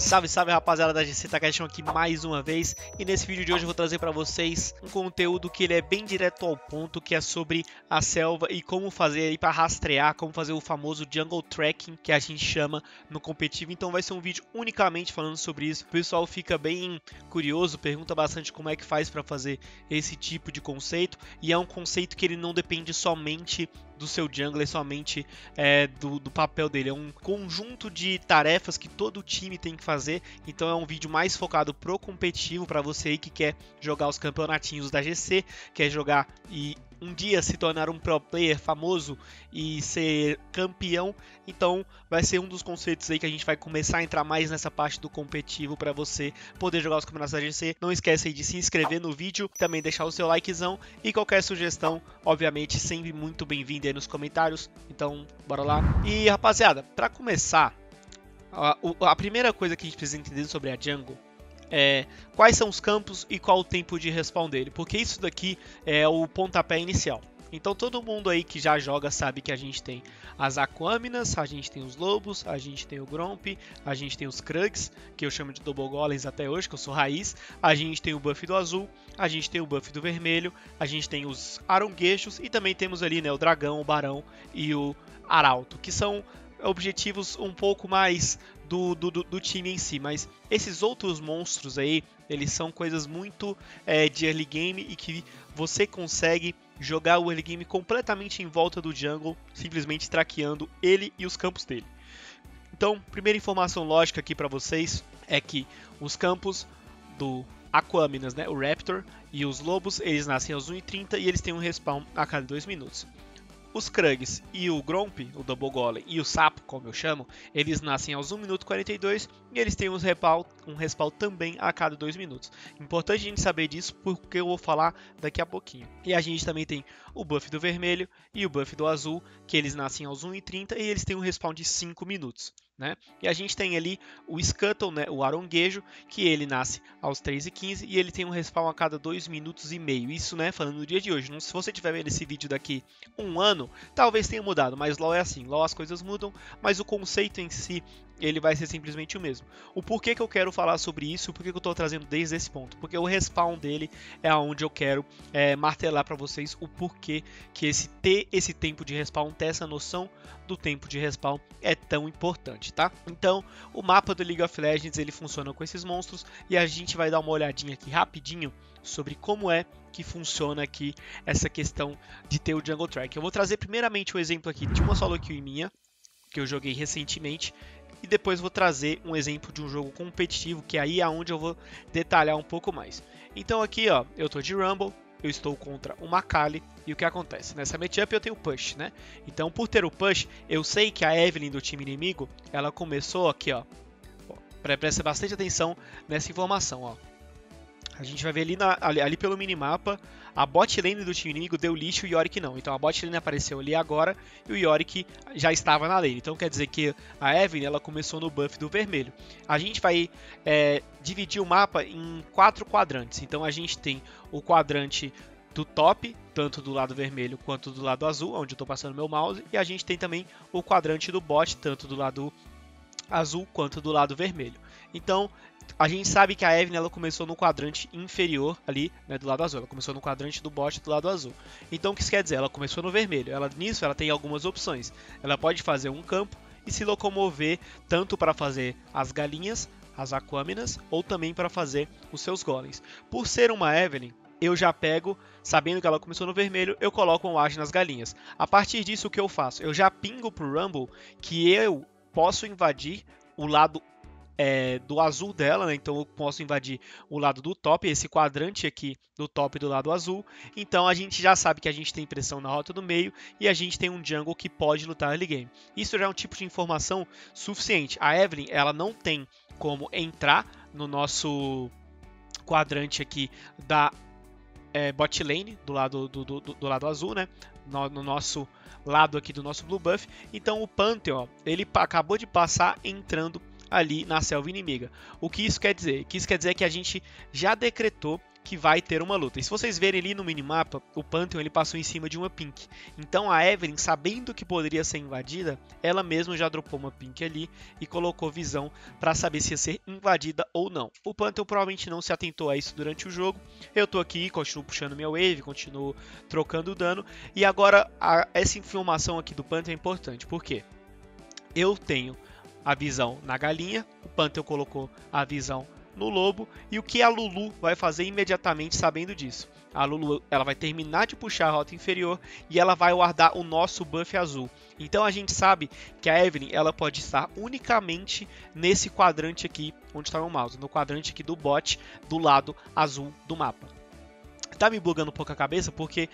Salve, salve rapaziada da GC Takashon aqui mais uma vez, e nesse vídeo de hoje eu vou trazer para vocês um conteúdo que ele é bem direto ao ponto, que é sobre a selva e como fazer aí para rastrear, como fazer o famoso jungle tracking que a gente chama no competitivo. Então vai ser um vídeo unicamente falando sobre isso. O pessoal fica bem curioso, pergunta bastante como é que faz para fazer esse tipo de conceito, e é um conceito que ele não depende somente do seu jungler, somente do papel dele, é um conjunto de tarefas que todo time tem que fazer. Então é um vídeo mais focado pro competitivo, para você aí que quer jogar os campeonatinhos da GC, quer jogar e um dia se tornar um pro player famoso e ser campeão. Então vai ser um dos conceitos aí que a gente vai começar a entrar mais nessa parte do competitivo para você poder jogar os campeonatos da GC. Não esquece aí de se inscrever no vídeo, também deixar o seu likezão e qualquer sugestão, obviamente, sempre muito bem-vinda aí nos comentários. Então bora lá. E rapaziada, para começar, a primeira coisa que a gente precisa entender sobre a jungle é quais são os campos e qual o tempo de respawn dele, porque isso daqui é o pontapé inicial. Então todo mundo aí que já joga sabe que a gente tem as Aquaminas, a gente tem os Lobos, a gente tem o Gromp, a gente tem os Krugs, que eu chamo de Double Golems até hoje, que eu sou raiz, a gente tem o buff do azul, a gente tem o buff do vermelho, a gente tem os Aronguejos e também temos ali, né, o Dragão, o Barão e o Arauto, que são objetivos um pouco mais do time em si, mas esses outros monstros aí, eles são coisas muito de early game e que você consegue jogar o early game completamente em volta do jungle, simplesmente traqueando ele e os campos dele. Então, primeira informação lógica aqui para vocês é que os campos do Aquaminas, né, o Raptor e os Lobos, eles nascem aos 1:30 e eles têm um respawn a cada 2 minutos. Os Krugs e o Gromp, o Double Golem, e o Sapo, como eu chamo, eles nascem aos 1 minuto e 42 e eles têm um respawn também a cada 2 minutos. Importante a gente saber disso porque eu vou falar daqui a pouquinho. E a gente também tem o buff do vermelho e o buff do azul, que eles nascem aos 1:30 e eles têm um respawn de 5 minutos. Né? E a gente tem ali o Scuttle, né, o Aronguejo, que ele nasce aos 3:15 e ele tem um respawn a cada 2 minutos e meio. Isso, né, falando no dia de hoje. Se você estiver vendo esse vídeo daqui um ano, talvez tenha mudado, mas LoL é assim. LoL as coisas mudam, mas o conceito em si, ele vai ser simplesmente o mesmo. O porquê que eu quero falar sobre isso, o porquê que eu estou trazendo desde esse ponto? Porque o respawn dele é onde eu quero martelar para vocês o porquê que ter esse tempo de respawn, ter essa noção do tempo de respawn é tão importante, tá? Então, o mapa do League of Legends, ele funciona com esses monstros e a gente vai dar uma olhadinha aqui rapidinho sobre como é que funciona aqui essa questão de ter o Jungle Track. Eu vou trazer primeiramente um exemplo aqui de uma solo kill minha, que eu joguei recentemente, e depois vou trazer um exemplo de um jogo competitivo, que aí é onde eu vou detalhar um pouco mais. Então aqui, ó, eu tô de Rumble, eu estou contra uma Kali, e o que acontece? Nessa matchup eu tenho push, né? Então por ter o push, eu sei que a Evelynn do time inimigo, ela começou aqui, ó. Presta bastante atenção nessa informação, ó. A gente vai ver ali pelo minimapa, a bot lane do time inimigo deu lixo e o Yorick não. Então a bot lane apareceu ali agora e o Yorick já estava na lane. Então quer dizer que a Evelynn, ela começou no buff do vermelho. A gente vai dividir o mapa em 4 quadrantes. Então a gente tem o quadrante do top, tanto do lado vermelho quanto do lado azul, onde eu estou passando meu mouse. E a gente tem também o quadrante do bot, tanto do lado azul quanto do lado vermelho. Então a gente sabe que a Evelynn, ela começou no quadrante inferior ali, né, do lado azul. Ela começou no quadrante do bot do lado azul. Então o que isso quer dizer? Ela começou no vermelho. Nisso ela tem algumas opções. Ela pode fazer um campo e se locomover tanto para fazer as galinhas, as Aquaminas, ou também para fazer os seus golems. Por ser uma Evelynn, eu já pego, sabendo que ela começou no vermelho, eu coloco um Age nas galinhas. A partir disso, o que eu faço? Eu já pingo pro Rumble que eu posso invadir o lado do azul dela, né? Então eu posso invadir o lado do top, esse quadrante aqui do top do lado azul. Então a gente já sabe que a gente tem pressão na rota do meio e a gente tem um jungle que pode lutar early game. Isso já é um tipo de informação suficiente. A Evelynn, ela não tem como entrar no nosso quadrante aqui da bot lane, do lado lado azul, né? No nosso lado aqui do nosso blue buff. Então o Pantheon, ele acabou de passar entrando ali na selva inimiga. O que isso quer dizer? Isso quer dizer que a gente já decretou que vai ter uma luta. E se vocês verem ali no minimapa, o Pantheon ele passou em cima de uma Pink. Então a Evelynn, sabendo que poderia ser invadida, ela mesma já dropou uma Pink ali e colocou visão para saber se ia ser invadida ou não. O Pantheon provavelmente não se atentou a isso durante o jogo. Eu tô aqui, continuo puxando minha wave, continuo trocando dano. E agora essa informação aqui do Pantheon é importante. Por quê? Eu tenho a visão na galinha, o Pantheon colocou a visão no lobo, e o que a Lulu vai fazer imediatamente sabendo disso? A Lulu ela vai terminar de puxar a rota inferior e ela vai guardar o nosso buff azul. Então a gente sabe que a Evelynn ela pode estar unicamente nesse quadrante aqui, onde está o mouse, no quadrante aqui do bot, do lado azul do mapa. Tá me bugando um pouco a cabeça porque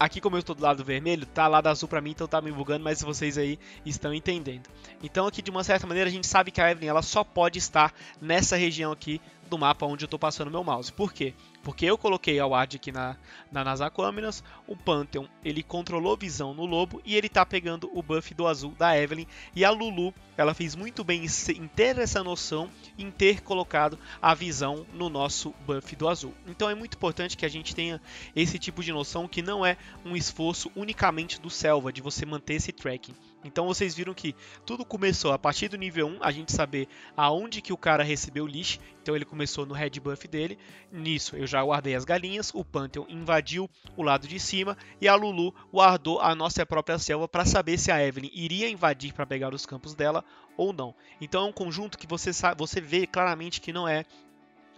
aqui como eu estou do lado vermelho, tá lado azul para mim, então tá me bugando, mas vocês aí estão entendendo. Então aqui de uma certa maneira a gente sabe que a Evelynn ela só pode estar nessa região aqui do mapa onde eu estou passando meu mouse. Por quê? Porque eu coloquei a ward aqui nas Aquaminas, o Pantheon ele controlou visão no lobo e ele tá pegando o buff do azul da Evelynn, e a Lulu ela fez muito bem em ter essa noção, em ter colocado a visão no nosso buff do azul. Então é muito importante que a gente tenha esse tipo de noção, que não é um esforço unicamente do Selva, de você manter esse tracking. Então vocês viram que tudo começou a partir do nível 1, a gente saber aonde que o cara recebeu o leash. Então ele começou no red buff dele. Nisso eu já guardei as galinhas, o Pantheon invadiu o lado de cima e a Lulu guardou a nossa própria selva para saber se a Evelynn iria invadir para pegar os campos dela ou não. Então é um conjunto que você vê claramente que não é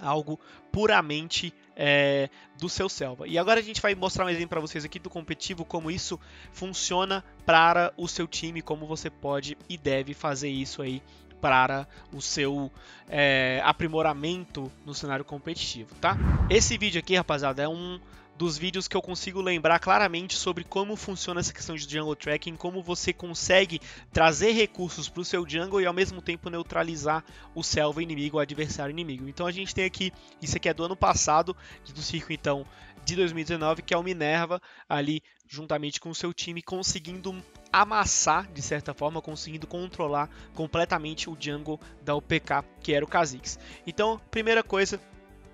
algo puramente do seu selva. E agora a gente vai mostrar um exemplo para vocês aqui do competitivo, como isso funciona para o seu time, como você pode e deve fazer isso aí para o seu aprimoramento no cenário competitivo, tá? Esse vídeo aqui, rapaziada, é um dos vídeos que eu consigo lembrar claramente sobre como funciona essa questão de jungle tracking, como você consegue trazer recursos para o seu jungle e ao mesmo tempo neutralizar o selva inimigo, o adversário inimigo. Então a gente tem aqui, isso aqui é do ano passado, do ciclo então de 2019, que é o Minerva ali juntamente com o seu time conseguindo amassar, de certa forma, conseguindo controlar completamente o jungle da UPK, que era o Kha'Zix. Então, primeira coisa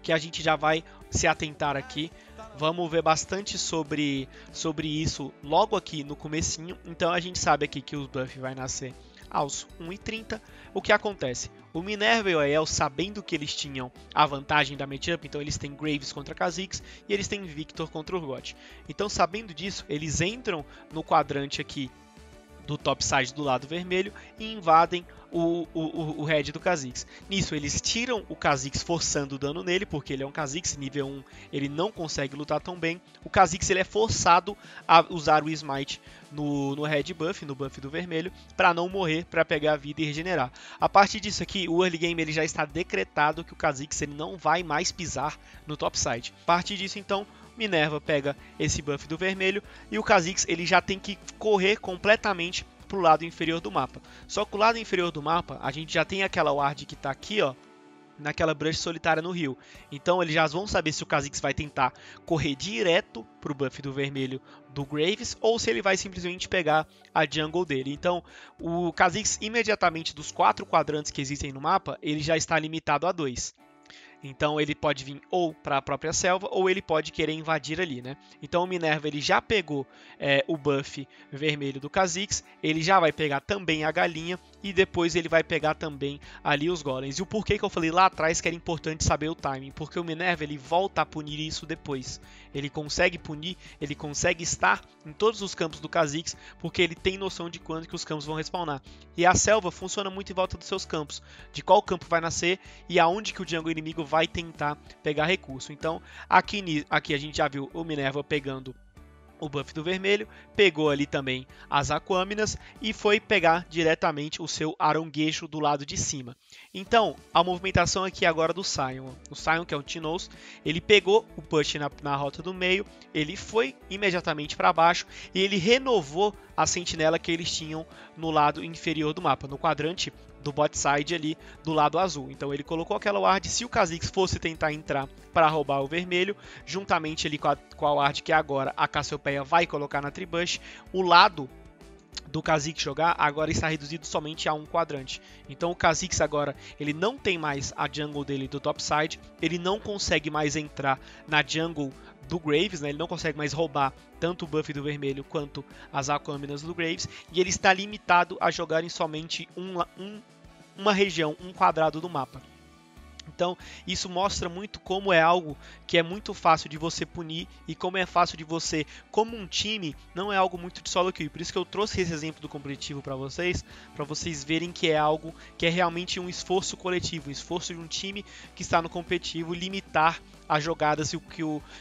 que a gente já vai se atentar aqui, vamos ver bastante sobre isso logo aqui no comecinho. Então a gente sabe aqui que o buff vai nascer aos 1:30. O que acontece? O Minerva e o Ael, sabendo que eles tinham a vantagem da matchup, então eles têm Graves contra Kha'Zix e eles têm Victor contra Urgot. Então sabendo disso, eles entram no quadrante aqui do topside do lado vermelho e invadem o red do Kha'Zix. Nisso eles tiram o Kha'Zix forçando o dano nele, porque ele é um Kha'Zix nível 1, ele não consegue lutar tão bem. O Kha'Zix ele é forçado a usar o Smite no red buff, no buff do vermelho, para não morrer, para pegar a vida e regenerar. A partir disso aqui, o early game ele já está decretado que o Kha'Zix ele não vai mais pisar no topside. A partir disso então, Minerva pega esse buff do vermelho e o Kha'Zix ele já tem que correr completamente para o lado inferior do mapa. Só que o lado inferior do mapa, a gente já tem aquela ward que está aqui, ó, naquela brush solitária no rio. Então eles já vão saber se o Kha'Zix vai tentar correr direto para o buff do vermelho do Graves ou se ele vai simplesmente pegar a jungle dele. Então o Kha'Zix imediatamente dos 4 quadrantes que existem no mapa, ele já está limitado a 2. Então ele pode vir ou para a própria selva ou ele pode querer invadir ali, né? Então o Minerva ele já pegou o buff vermelho do Kha'Zix, ele já vai pegar também a galinha e depois ele vai pegar também ali os golems. E o porquê que eu falei lá atrás que era importante saber o timing, porque o Minerva ele volta a punir isso depois. Ele consegue punir, ele consegue estar em todos os campos do Kha'Zix, porque ele tem noção de quando que os campos vão respawnar. E a selva funciona muito em volta dos seus campos, de qual campo vai nascer e aonde que o jungle inimigo vai tentar pegar recurso. Então aqui a gente já viu o Minerva pegando o buff do vermelho, pegou ali também as Aquaminas e foi pegar diretamente o seu aronguejo do lado de cima. Então, a movimentação aqui agora do Sion. O Sion, que é o T-Nose, ele pegou o push na rota do meio, ele foi imediatamente para baixo e ele renovou a sentinela que eles tinham no lado inferior do mapa, no quadrante do bot side ali do lado azul. Então ele colocou aquela ward, se o Kha'Zix fosse tentar entrar para roubar o vermelho, juntamente ali com a ward que agora a Cassiopeia vai colocar na tribush, o lado do Kha'Zix jogar, agora está reduzido somente a um quadrante. Então o Kha'Zix agora, ele não tem mais a jungle dele do topside, ele não consegue mais entrar na jungle do Graves, né? Ele não consegue mais roubar tanto o buff do vermelho quanto as Aquaminas do Graves, e ele está limitado a jogar em somente uma região, um quadrado do mapa. Então, isso mostra muito como é algo que é muito fácil de você punir e como é fácil de você, como um time, não é algo muito de solo kill. Por isso que eu trouxe esse exemplo do competitivo para vocês verem que é algo que é realmente um esforço coletivo, um esforço de um time que está no competitivo limitar as jogadas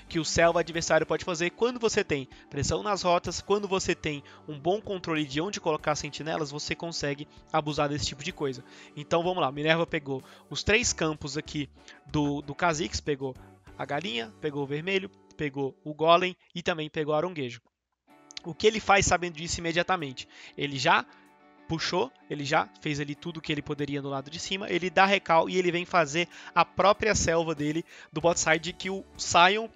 que o Selva adversário pode fazer quando você tem pressão nas rotas, quando você tem um bom controle de onde colocar sentinelas, você consegue abusar desse tipo de coisa. Então vamos lá, Minerva pegou os 3 campos aqui do Kha'Zix, pegou a galinha, pegou o vermelho, pegou o golem e também pegou o aronguejo. O que ele faz sabendo disso imediatamente? Ele já puxou, ele já fez ali tudo que ele poderia no lado de cima, ele dá recal e ele vem fazer a própria selva dele do bot side que o Sion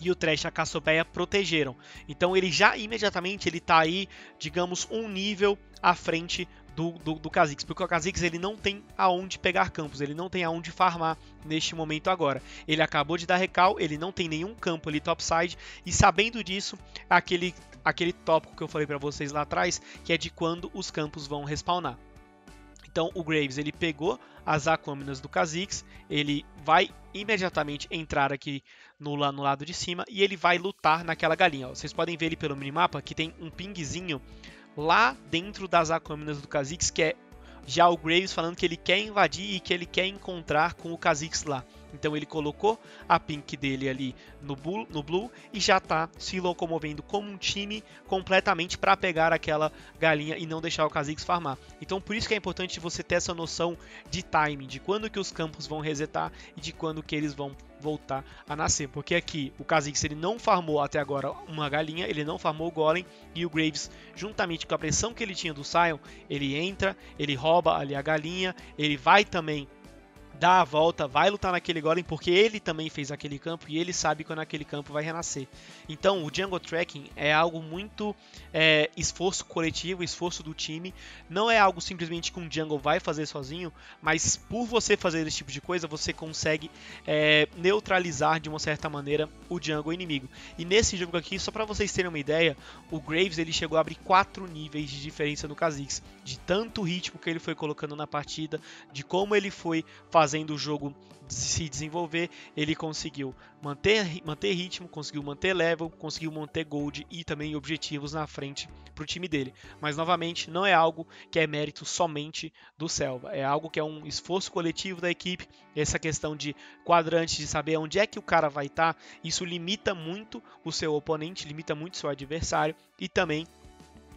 e o Thresh, a Cassiopeia, protegeram. Então ele já imediatamente ele tá aí, digamos, um nível à frente do Kha'Zix, porque o Kha'Zix ele não tem aonde pegar campos, ele não tem aonde farmar neste momento agora. Ele acabou de dar recal, ele não tem nenhum campo ali topside, e sabendo disso, aquele tópico que eu falei para vocês lá atrás, que é de quando os campos vão respawnar. Então o Graves ele pegou as Aquaminas do Kha'Zix, ele vai imediatamente entrar aqui no lado de cima e ele vai lutar naquela galinha. Ó. Vocês podem ver ele pelo minimapa que tem um pingzinho lá dentro das Aquaminas do Kha'Zix, que é já o Graves falando que ele quer invadir e que ele quer encontrar com o Kha'Zix lá. Então ele colocou a pink dele ali no blue e já está se locomovendo como um time completamente para pegar aquela galinha e não deixar o Kha'Zix farmar. Então por isso que é importante você ter essa noção de timing, de quando que os campos vão resetar e de quando que eles vão voltar a nascer. Porque aqui o Kha'Zix ele não farmou até agora uma galinha, ele não farmou o golem, e o Graves, juntamente com a pressão que ele tinha do Sion, ele entra, ele rouba ali a galinha, ele vai também dá a volta, vai lutar naquele golem, porque ele também fez aquele campo e ele sabe quando aquele campo vai renascer. Então o jungle tracking é algo muito esforço coletivo, esforço do time, não é algo simplesmente que um jungle vai fazer sozinho, mas por você fazer esse tipo de coisa, você consegue neutralizar de uma certa maneira o jungle inimigo. E nesse jogo aqui, só para vocês terem uma ideia, o Graves ele chegou a abrir 4 níveis de diferença no Kha'Zix, de tanto ritmo que ele foi colocando na partida, de como ele foi fazendo o jogo se desenvolver, ele conseguiu manter ritmo, conseguiu manter level, conseguiu manter gold e também objetivos na frente para o time dele. Mas novamente, não é algo que é mérito somente do Selva, é algo que é um esforço coletivo da equipe. Essa questão de quadrante, de saber onde é que o cara vai estar, isso limita muito o seu oponente, limita muito o seu adversário e também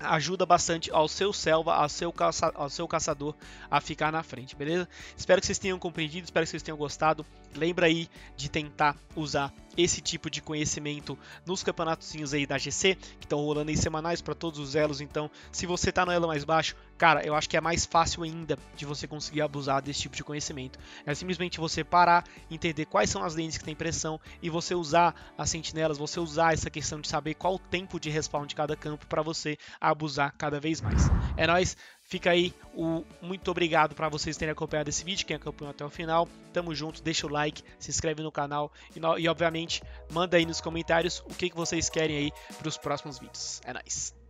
ajuda bastante ao seu Selva, ao seu caçador a ficar na frente, beleza? Espero que vocês tenham compreendido, espero que vocês tenham gostado. Lembra aí de tentar usar esse tipo de conhecimento nos campeonatozinhos aí da GC, que estão rolando aí semanais para todos os elos. Então, se você tá no elo mais baixo, cara, eu acho que é mais fácil ainda de você conseguir abusar desse tipo de conhecimento. É simplesmente você parar, entender quais são as lanes que tem pressão e você usar as sentinelas, você usar essa questão de saber qual o tempo de respawn de cada campo para você abusar cada vez mais. É nóis, fica aí o muito obrigado para vocês terem acompanhado esse vídeo, quem acompanhou até o final. Tamo junto, deixa o like, se inscreve no canal e obviamente manda aí nos comentários o que vocês querem aí para os próximos vídeos. É nóis.